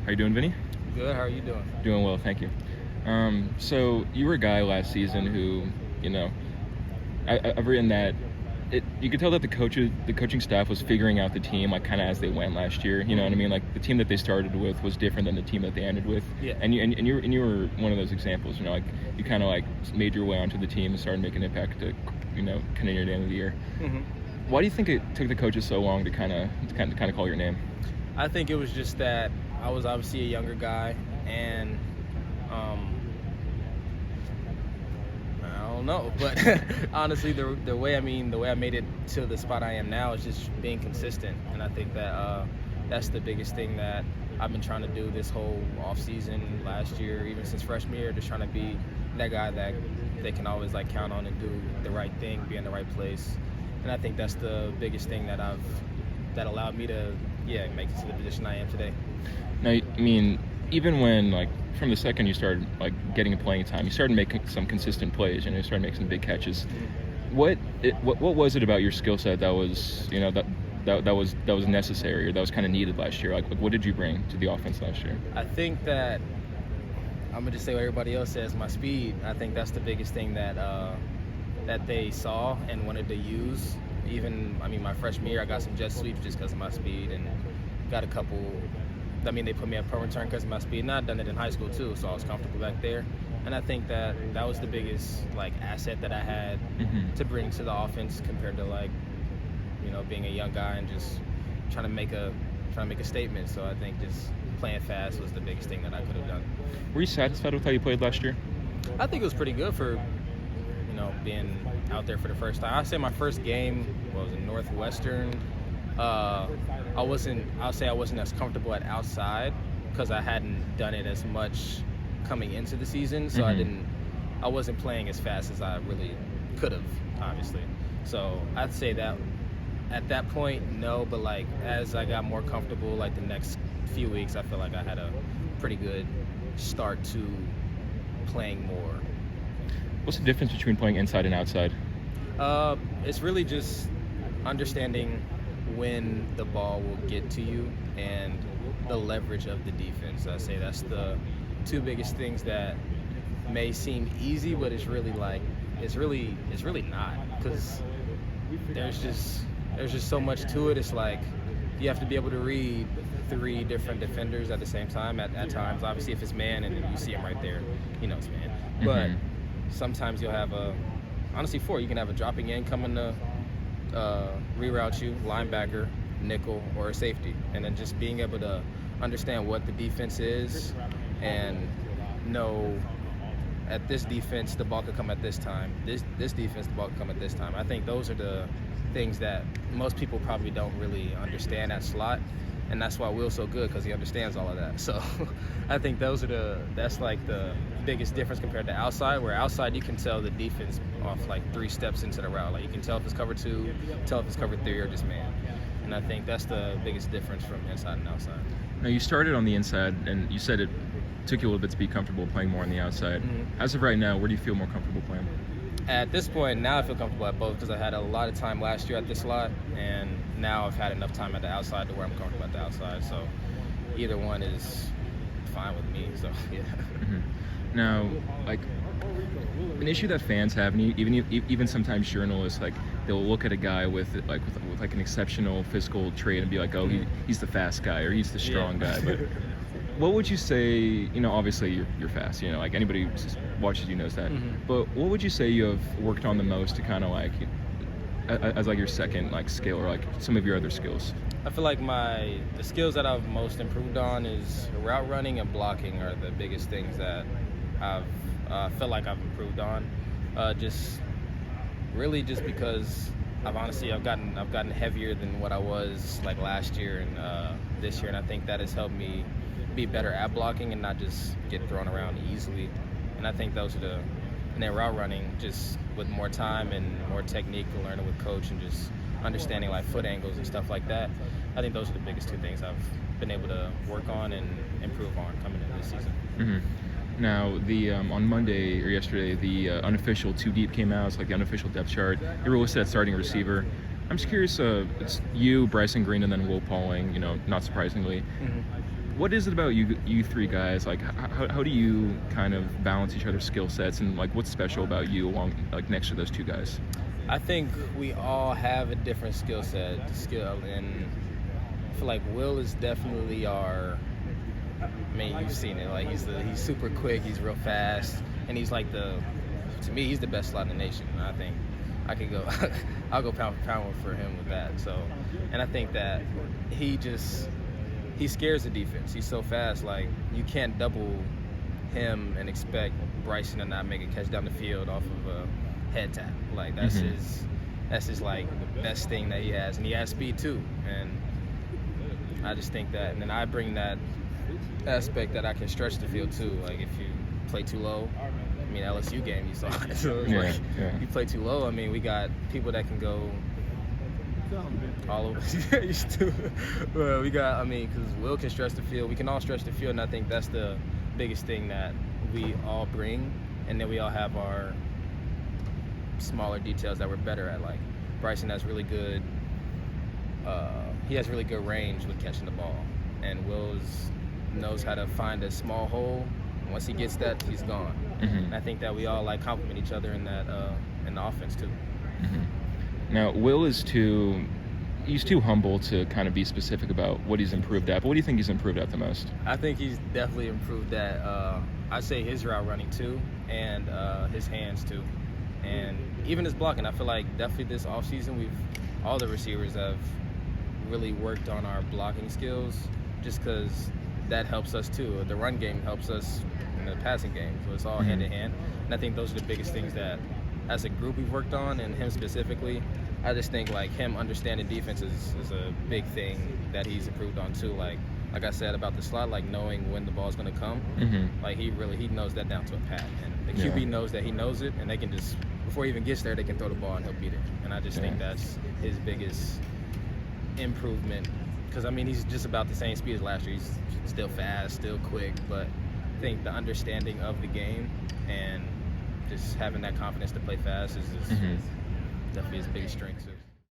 How you doing, Vinny? Good. How are you doing? Doing well, thank you. So you were a guy last season who, you know, I've written that you could tell that the coaching staff was figuring out the team like kind of as they went last year. You know what I mean? Like the team that they started with was different than the team that they ended with. Yeah. And you were one of those examples. You know, like you kind of like made your way onto the team and started making an impact to, kind of near the end of the year. Mm-hmm. Why do you think it took the coaches so long to kind of call your name? I think it was just that I was obviously a younger guy, and I don't know, but honestly, the way I made it to the spot I am now is just being consistent, and I think that that's the biggest thing that I've been trying to do this whole off season, last year, even since freshman year, just trying to be that guy that they can always like count on and do the right thing, be in the right place, and I think that's the biggest thing that allowed me to make it to the position I am today. Now, I mean, even when like from the second you started like getting playing time, you started making some consistent plays. You started making some big catches. What was it about your skill set that was that was necessary or that was kind of needed last year? Like what did you bring to the offense last year? I think that I'm gonna just say what everybody else says. My speed. I think that's the biggest thing that they saw and wanted to use. Even my freshman year, I got some jet sweeps just because of my speed, and got a couple. They put me at punt return because of my speed, and I'd done it in high school too, so I was comfortable back there. And I think that was the biggest asset that I had to bring to the offense compared to being a young guy and just trying to make a statement. So I think just playing fast was the biggest thing that I could have done. Were you satisfied with how you played last year? I think it was pretty good for being out there for the first time. I'd say my first game was in Northwestern. I wasn't as comfortable at outside because I hadn't done it as much coming into the season, so I wasn't playing as fast as I really could have, obviously. So I'd say that at that point, no, but as I got more comfortable, the next few weeks, I feel like I had a pretty good start to playing more. What's the difference between playing inside and outside? It's really just understanding when the ball will get to you and the leverage of the defense. I say that's the two biggest things that may seem easy, but it's really not, because there's just so much to it. It's like you have to be able to read three different defenders at the same time at times. Obviously, if it's man and you see him right there, it's man. But sometimes you'll have four. You can have a dropping end coming to reroute you, linebacker, nickel, or a safety. And then just being able to understand what the defense is and know at this defense the ball could come at this time. This defense, the ball could come at this time. I think those are the things that most people probably don't really understand at slot. And that's why Will's so good, because he understands all of that. So I think that's the biggest difference compared to outside, where outside you can tell the defense off 3 steps into the route. You can tell if it's cover 2, tell if it's cover 3, or just man. And I think that's the biggest difference from inside and outside. Now, you started on the inside, and you said it took you a little bit to be comfortable playing more on the outside. As of right now, where do you feel more comfortable playing? At this point, now I feel comfortable at both, because I had a lot of time last year at the slot, and now I've had enough time at the outside to where I'm comfortable at the outside. So either one is fine with me. So yeah. Now, an issue that fans have, and even sometimes journalists, they'll look at a guy with an exceptional physical trait and be like, oh, he's the fast guy or he's the strong guy. But what would you say? Obviously you're fast. Anybody who watches you knows that. But what would you say you have worked on the most to kind of as your second skill or some of your other skills? I feel like the skills that I've most improved on is route running and blocking are the biggest things that I've felt like I've improved on. Just because I've gotten heavier than what I was last year and this year, and I think that has helped me be better at blocking and not just get thrown around easily. And I think those are and then route running, just with more time and more technique and learning with coach and just understanding foot angles and stuff like that. I think those are the biggest two things I've been able to work on and improve on coming into this season. Now, on Monday or yesterday, the unofficial 2 deep came out. It's the unofficial depth chart. You were listed at starting receiver. I'm just curious, it's you, Bryson Green, and then Will Pauling, not surprisingly. what is it about you three guys? Like, how do you kind of balance each other's skill sets, and like what's special about you along like next to those two guys? I think we all have a different skill, and I feel like Will is definitely our. I mean, you've seen it. Like he's super quick, he's real fast, and he's like to me, he's the best slot in the nation. And I think I could go, I'll go pound for pound for him with that. So, and I think that he scares the defense. He's so fast. Like you can't double him and expect Bryson to not make a catch down the field off of a head tap. Like that's his like the best thing that he has, and he has speed too. And I just think that, and then I bring that aspect that I can stretch the field too. Like if you play too low, I mean LSU game you saw it. So it's you play too low. I mean we got people that can go all over. Well, we got. I mean because Will can stretch the field. We can all stretch the field, and I think that's the biggest thing that we all bring. And then we all have our smaller details that we're better at. Like Bryson has really good. He has really good range with catching the ball, and Will's knows how to find a small hole. Once he gets that, he's gone. And I think that we all like complement each other in that in the offense too. Now Will is he's too humble to kind of be specific about what he's improved at. But what do you think he's improved at the most? I think he's definitely improved at I'd say his route running too, and his hands too, and even his blocking. I feel like definitely this offseason all the receivers have really worked on our blocking skills, just because that helps us too. The run game helps us in the passing game, so it's all hand in hand. And I think those are the biggest things that, as a group, we've worked on, and him specifically. I just think like him understanding defense is a big thing that he's improved on too. Like I said about the slot, like knowing when the ball's going to come. Like he knows that down to a pat, and the QB knows that he knows it, and they can just before he even gets there, they can throw the ball and he'll beat it. And I just think that's his biggest improvement. Because, I mean, he's just about the same speed as last year. He's still fast, still quick, but I think the understanding of the game and just having that confidence to play fast is definitely his biggest strength too.